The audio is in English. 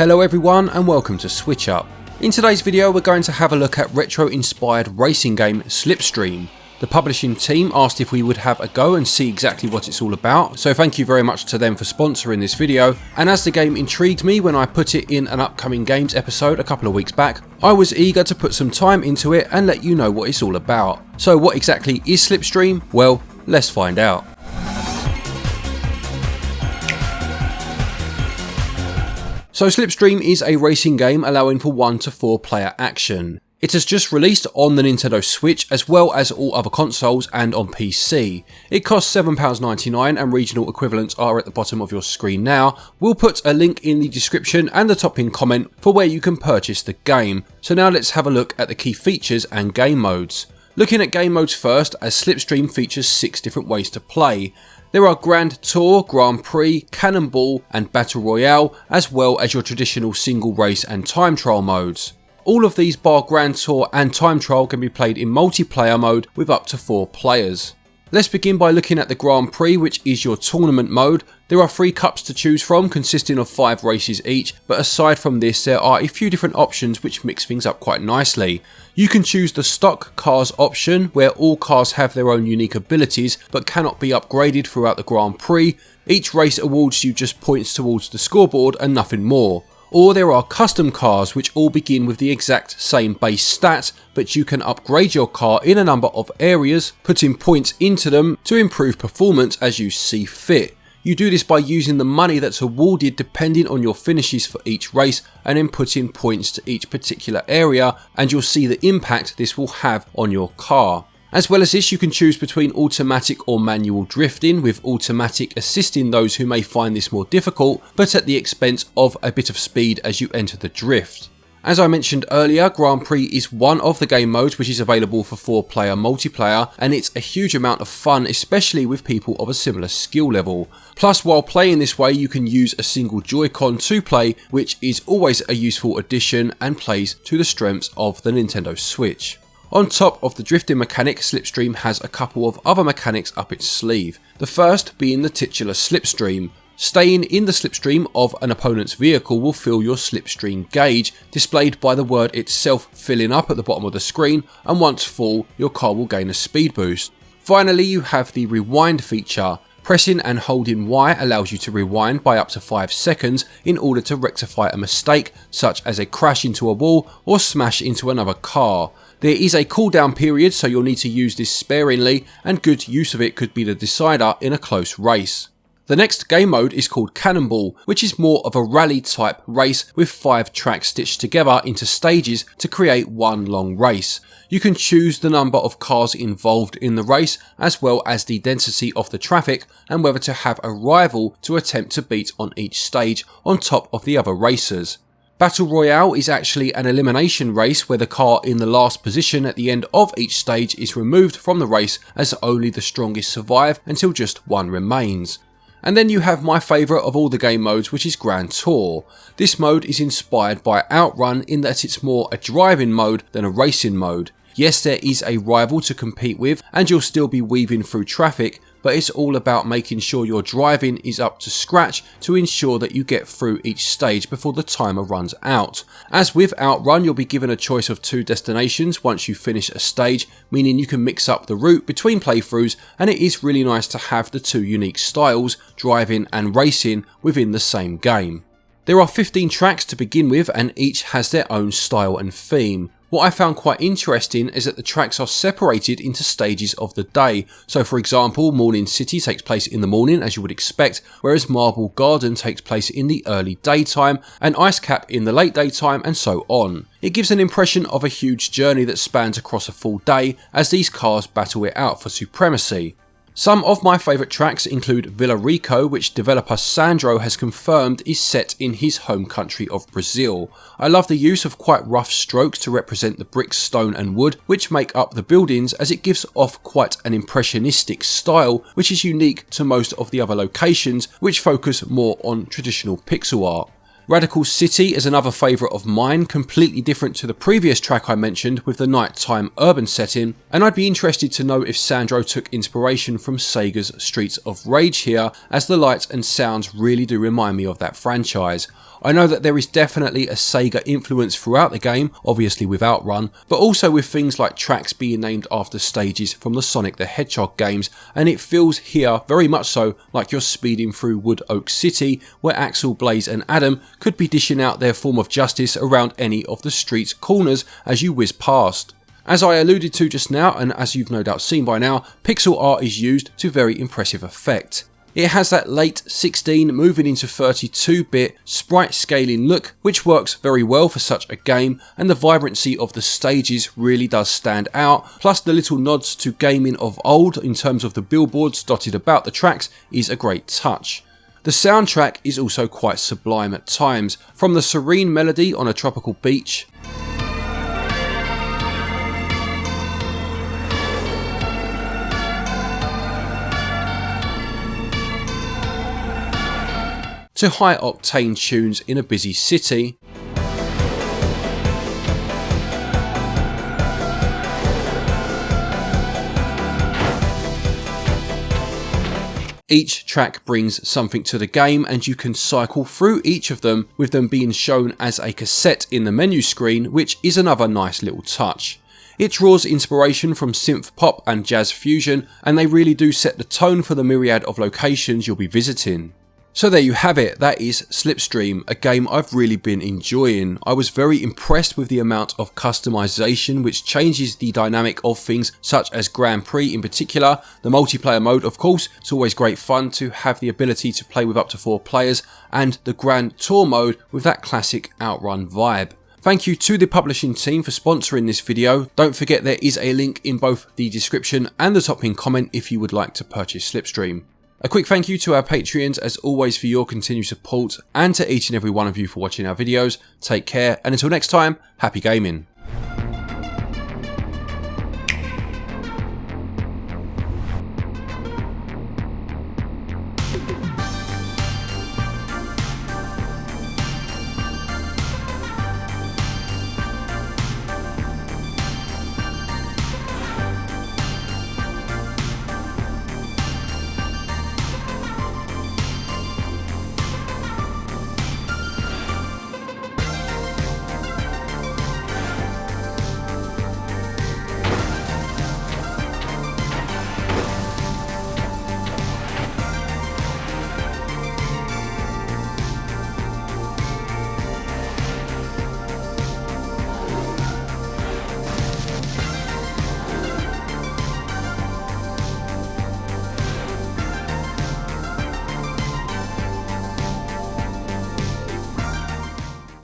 Hello everyone and welcome to SwitchUp. In today's video we're going to have a look at retro-inspired racing game Slipstream. The publishing team asked if we would have a go and see exactly what it's all about, so thank you very much to them for sponsoring this video. And as the game intrigued me when I put it in an upcoming games episode a couple of weeks back, I was eager to put some time into it and let you know what it's all about. So what exactly is Slipstream? Well, let's find out. So Slipstream is a racing game allowing for 1 to 4 player action. It has just released on the Nintendo Switch as well as all other consoles and on PC. It costs £7.99 and regional equivalents are at the bottom of your screen now. We'll put a link in the description and the top pinned comment for where you can purchase the game. So now let's have a look at the key features and game modes. Looking at game modes first, as Slipstream features 6 different ways to play. There are Grand Tour, Grand Prix, Cannonball and Battle Royale, as well as your traditional single race and time trial modes. All of these bar Grand Tour and time trial can be played in multiplayer mode with up to 4 players. Let's begin by looking at the Grand Prix, which is your tournament mode. There are 3 cups to choose from consisting of 5 races each, but aside from this there are a few different options which mix things up quite nicely. You can choose the stock cars option where all cars have their own unique abilities but cannot be upgraded throughout the Grand Prix. Each race awards you just points towards the scoreboard and nothing more. Or there are custom cars which all begin with the exact same base stat, but you can upgrade your car in a number of areas, putting points into them to improve performance as you see fit. You do this by using the money that's awarded depending on your finishes for each race and then putting points to each particular area, and you'll see the impact this will have on your car. As well as this, you can choose between automatic or manual drifting, with automatic assisting those who may find this more difficult, but at the expense of a bit of speed as you enter the drift. As I mentioned earlier, Grand Prix is one of the game modes which is available for 4-player multiplayer, and it's a huge amount of fun, especially with people of a similar skill level. Plus, while playing this way, you can use a single joycon to play, which is always a useful addition and plays to the strengths of the Nintendo Switch. On top of the drifting mechanic, Slipstream has a couple of other mechanics up its sleeve. The first being the titular Slipstream. Staying in the slipstream of an opponent's vehicle will fill your slipstream gauge, displayed by the word itself filling up at the bottom of the screen, and once full, your car will gain a speed boost. Finally, you have the rewind feature. Pressing and holding Y allows you to rewind by up to 5 seconds in order to rectify a mistake, such as a crash into a wall or smash into another car. There is a cooldown period, so you'll need to use this sparingly, and good use of it could be the decider in a close race. The next game mode is called Cannonball, which is more of a rally type race with 5 tracks stitched together into stages to create one long race. You can choose the number of cars involved in the race, as well as the density of the traffic and whether to have a rival to attempt to beat on each stage on top of the other racers. Battle Royale is actually an elimination race where the car in the last position at the end of each stage is removed from the race as only the strongest survive until just one remains. And then you have my favourite of all the game modes, which is Grand Tour. This mode is inspired by Outrun in that it's more a driving mode than a racing mode. Yes, there is a rival to compete with and you'll still be weaving through traffic, but it's all about making sure your driving is up to scratch to ensure that you get through each stage before the timer runs out. As with Outrun, you'll be given a choice of 2 destinations once you finish a stage, meaning you can mix up the route between playthroughs, and it is really nice to have the 2 unique styles, driving and racing, within the same game. There are 15 tracks to begin with and each has their own style and theme. What I found quite interesting is that the tracks are separated into stages of the day. So for example, Morning City takes place in the morning as you would expect, whereas Marble Garden takes place in the early daytime and Ice Cap in the late daytime, and so on. It gives an impression of a huge journey that spans across a full day as these cars battle it out for supremacy. Some of my favourite tracks include Villa Rico, which developer Sandro has confirmed is set in his home country of Brazil. I love the use of quite rough strokes to represent the bricks, stone and wood which make up the buildings, as it gives off quite an impressionistic style which is unique to most of the other locations which focus more on traditional pixel art. Radical City is another favourite of mine, completely different to the previous track I mentioned with the nighttime urban setting, and I'd be interested to know if Sandro took inspiration from Sega's Streets of Rage here, as the lights and sounds really do remind me of that franchise. I know that there is definitely a Sega influence throughout the game, obviously with Outrun, but also with things like tracks being named after stages from the Sonic the Hedgehog games, and it feels here very much so like you're speeding through Wood Oak City, where Axel, Blaze and Adam could be dishing out their form of justice around any of the street's corners as you whiz past. As I alluded to just now, and as you've no doubt seen by now, pixel art is used to very impressive effect. It has that late 16 moving into 32-bit sprite scaling look, which works very well for such a game, and the vibrancy of the stages really does stand out, plus the little nods to gaming of old in terms of the billboards dotted about the tracks is a great touch. The soundtrack is also quite sublime at times, from the serene melody on a tropical beach to high-octane tunes in a busy city, each track brings something to the game and you can cycle through each of them, with them being shown as a cassette in the menu screen, which is another nice little touch. It draws inspiration from synth pop and jazz fusion, and they really do set the tone for the myriad of locations you'll be visiting. So there you have it, that is Slipstream, a game I've really been enjoying. I was very impressed with the amount of customization which changes the dynamic of things such as Grand Prix in particular. The multiplayer mode, of course, it's always great fun to have the ability to play with up to 4 players, and the Grand Tour mode with that classic Outrun vibe. Thank you to the publishing team for sponsoring this video. Don't forget there is a link in both the description and the top pinned comment if you would like to purchase Slipstream. A quick thank you to our Patreons as always for your continued support, and to each and every one of you for watching our videos. Take care, and until next time, happy gaming.